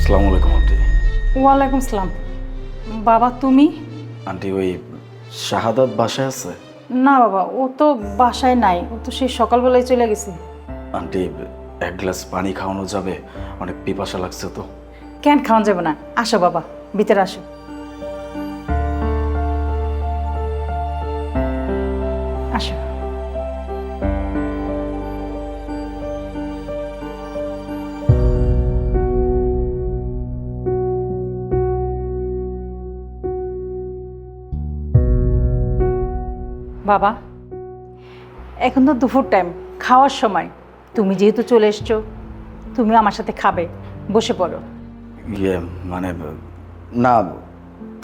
আসসালামু আলাইকুম আন্টি। ওয়ালাইকুম সালাম। বাবা তুমি? আন্টি ওই শাহাদাত বাসায় আছে? না বাবা, ও তো বাসায় নাই, ও তো সেই সকালবেলায় চলে গেছে। আন্টি এক গ্লাস পানি খাওয়ানো যাবে? অনেক পিপাসা লাগছে তো। কেন খাওয়া যাবে না? আসো বাবা, ভিতরে আসো। আসো। বাবা, এখন তো দুপুর টাইম, খাওয়ার সময়। তুমি যেহেতু চলে এসছো, তুমি আমার সাথে খাবে, বসে পড়ো। ইয়ে মানে না,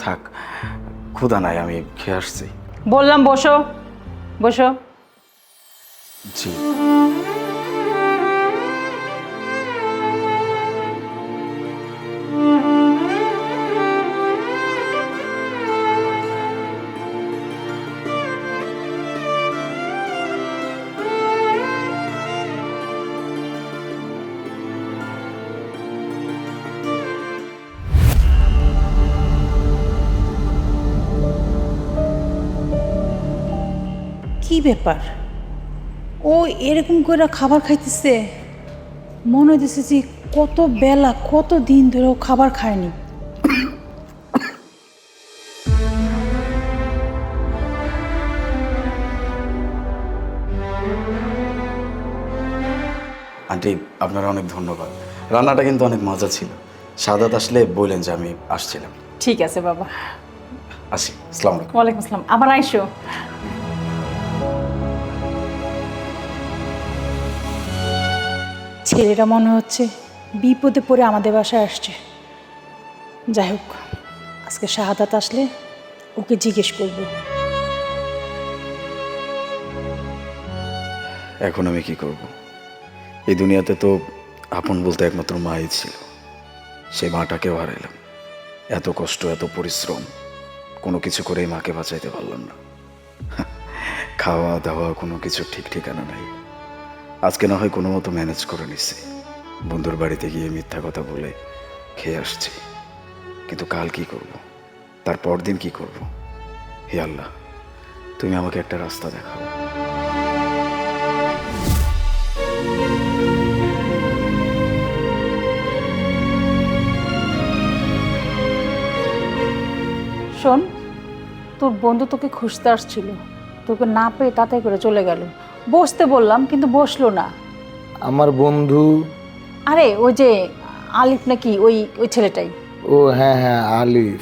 থাক, ক্ষুধা নাই, আমি খেয়ে আসছি। বললাম বসো, বসো। জি। কি ব্যাপার, ও এরকম করে খাবার খাইতেছে? মনে হইতেছে যে কত বেলা, কত দিন ধরে ও খাবার খায়নি। আন্টি আপনারা অনেক ধন্যবাদ, রান্নাটা কিন্তু অনেক মজা ছিল। শাহাদাত আসলে বললেন যে আমি আসছিলাম। ঠিক আছে বাবা। আসি, আসসালামু আলাইকুম। ওয়ালাইকুম আসসালাম, আবার আইসো। ছেলেটা মনে হচ্ছে বিপদে পড়ে আমাদের বাসায় আসছে। যাই হোক, আজকে শাহাদাত আসলে ওকে জিজ্ঞেস করব। এখন আমি কি করব? এই দুনিয়াতে তো আপন বলতে একমাত্র মাই ছিল, সেই মাটাকেও হারাইলাম। এত কষ্ট, এত পরিশ্রম, কোনো কিছু করেই মাকে বাঁচাইতে পারলাম না। খাওয়া দাওয়া কোনো কিছু ঠিক ঠিকানা নাই। আজকে না হয় কোনো মতো ম্যানেজ করে নিছি, বন্ধুর বাড়িতে গিয়ে মিথ্যা কথা বলে খেয়ে আসছি। কিন্তু কাল কি করব, তার পরদিন কি করব? হে আল্লাহ, তুমি আমাকে একটা রাস্তা দেখাও। শোন, তোর বন্ধু তোকে খুঁজতে আসছিল, তোকে না পেয়ে তাড়াতাড়ি করে চলে গেল। বসতে বললাম কিন্তু বসলো না। আমার বন্ধু? আরে ওই যে আলিফ নাকি, ওই ওই ছেলেটাই। ও হ্যাঁ হ্যাঁ, আলিফ।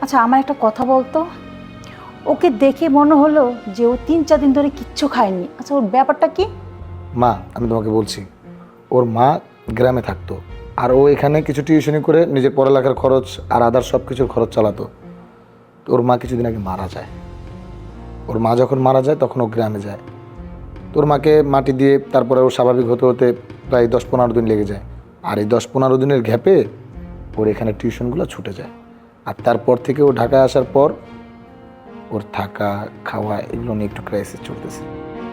আচ্ছা আমার একটা কথা বলতো, ওকে দেখে মনে হলো যে ও 3-4 দিন ধরে কিচ্ছু খায়নি। আচ্ছা ওর ব্যাপারটা কি? মা, আমি তোমাকে বলছি, ওর মা গ্রামে থাকতো, আর ও এখানে কিছু টিউশনি করে নিজের পড়ালেখার খরচ আর আদার সব কিছুর খরচ চালাতো। তো ওর মা কিছুদিন আগে মারা যায়। ওর মা যখন মারা যায় তখন ও গ্রামে যায়। তোর মাকে মাটি দিয়ে তারপরে ও স্বাভাবিক হতে হতে প্রায় 10-15 দিন লেগে যায়। আর এই 10-15 দিনের গ্যাপে ওর এখানে টিউশনগুলো ছুটে যায়। আর তারপর থেকে ও ঢাকায় আসার পর ওর থাকা খাওয়া এগুলো নিয়ে একটু ক্রাইসিস চলতেছে।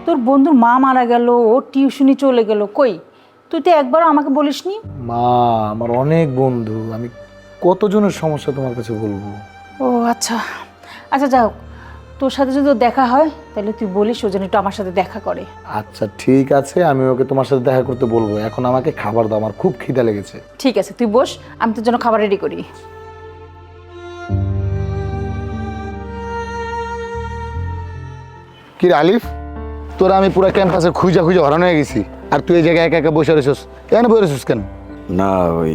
তোর বন্ধুর মা মারা গেল, ও টিউশনি চলে গেল, কই তুই তো একবারও আমাকে বলিসনি। মা, আমার অনেক বন্ধু, আমি কতজনের সমস্যা তোমার কাছে বলবো? ও আচ্ছা, আচ্ছা যাই হোক, তোর সাথে যদি ওর দেখা হয় তাহলে তুই বলিস ও যেন একটু আমার সাথে দেখা করে। আচ্ছা ঠিক আছে, আমি ওকে তোমার সাথে দেখা করতে বলবো। এখন আমাকে খাবার দাও, আমার খুব খিদা লেগেছে। ঠিক আছে তুই বস, আমি তোর জন্য খাবার রেডি করি। কি রে আলিফ, তোরা আমি পুরো ক্যাম্পাসে খুঁজা খুঁজা হরানো হয়ে গেছি, আর তুই এই জায়গায় একা একা বসে রয়েছিস। কেন বসে রয়েছিস কেন? না ওই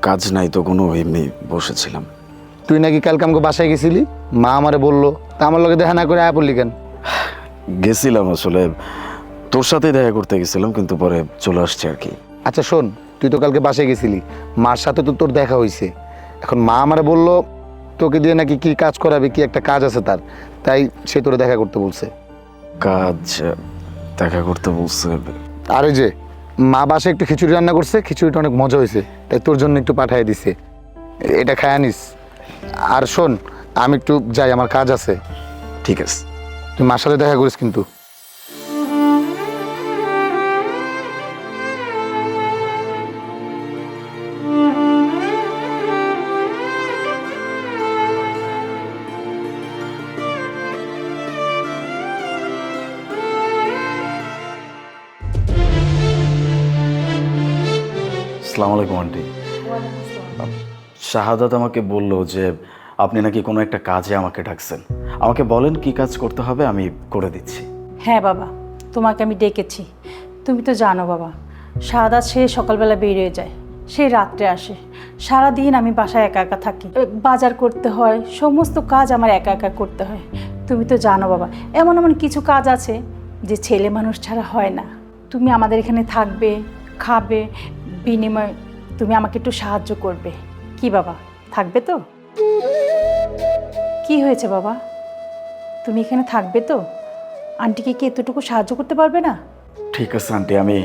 কাজ নাই তো কোনো, এমনি বসেছিলাম। তুই নাকি কালকে আমাকে বাসায় গেছিলি, মা আমারে বললো, তা আমার লগে দেখা না করে আয়া পড়লি কেন? গেছিলাম আসলে, তোর সাথেই দেখা করতে গেছিলাম, কিন্তু পরে চলে আসছে আর কি। আচ্ছা শোন, তুই তো কালকে বাসায় গেছিলি, মার সাথে তো তোর দেখা হয়েছে। এখন মা আমারে বললো তোকে দিয়ে নাকি কি কাজ করাবে, কি একটা কাজ আছে তার, তাই সে তোরে দেখা করতে বলছে। কাজ দেখা করতে বলছে? আর ওই যে মা বাসায় একটু খিচুড়ি রান্না করছে, খিচুড়িটা অনেক মজা হয়েছে, তাই তোর জন্য একটু পাঠিয়ে দিছে, এটা খায় আনিস। আর শোন, আমি একটু যাই, আমার কাজ আছে। ঠিক আছে। তুই মার সাথে দেখা করিস কিন্তু। আসসালামু আলাইকুম আন্টি। শাহাদাত আমাকে বলল যে আপনি নাকি কোনো একটা কাজে আমাকে ডাকছেন। আমাকে বলেন কি কাজ করতে হবে, আমি করে দিচ্ছি। হ্যাঁ বাবা, তোমাকে আমি ডেকেছি। তুমি তো জানো বাবা, সাদা সে সকালবেলা বেরিয়ে যায়, সে রাত্রে আসে। সারাদিন আমি বাসায় একা একা থাকি, বাজার করতে হয়, সমস্ত কাজ আমার একা একা করতে হয়। তুমি তো জানো বাবা, এমন এমন কিছু কাজ আছে যে ছেলে মানুষ ছাড়া হয় না। তুমি আমাদের এখানে থাকবে, খাবে, বিনিময়ে তুমি আমাকে একটু সাহায্য করবে। কি বাবা, থাকবে তো? কি হয়েছে বাবা, তুমি এখানে থাকবে তো? আন্টিকে কি এতটুকু সাহায্য করতে পারবে না? ঠিক আছে আন্টি, আমি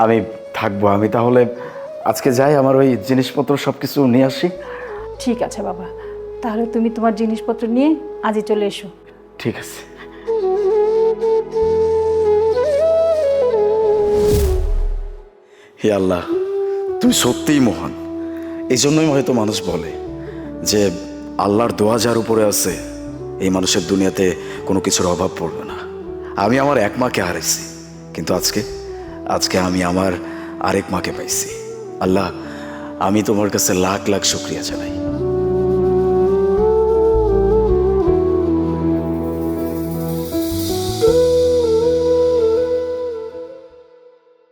আমি থাকবো। আমি তাহলে আজকে যাই, আমার ওই জিনিসপত্র সব কিছু নিয়ে আসি। ঠিক আছে বাবা, তাহলে তুমি তোমার জিনিসপত্র নিয়ে আজই চলে এসো। ঠিক আছে। হে আল্লাহ, তুমি সত্যিই মহান। এই জন্যই হয়তো মানুষ বলে যে আল্লাহর দোয়া যার উপরে আছে এই মানুষের দুনিয়াতে কোনো কিছুর অভাব পড়বে না। আমি আমার এক মাকে হারাইছি, কিন্তু আজকে আমি আমার আরেক মাকে পাইছি। আল্লাহ, আমি তোমার কাছে লাখ লাখ শুকরিয়া জানাই।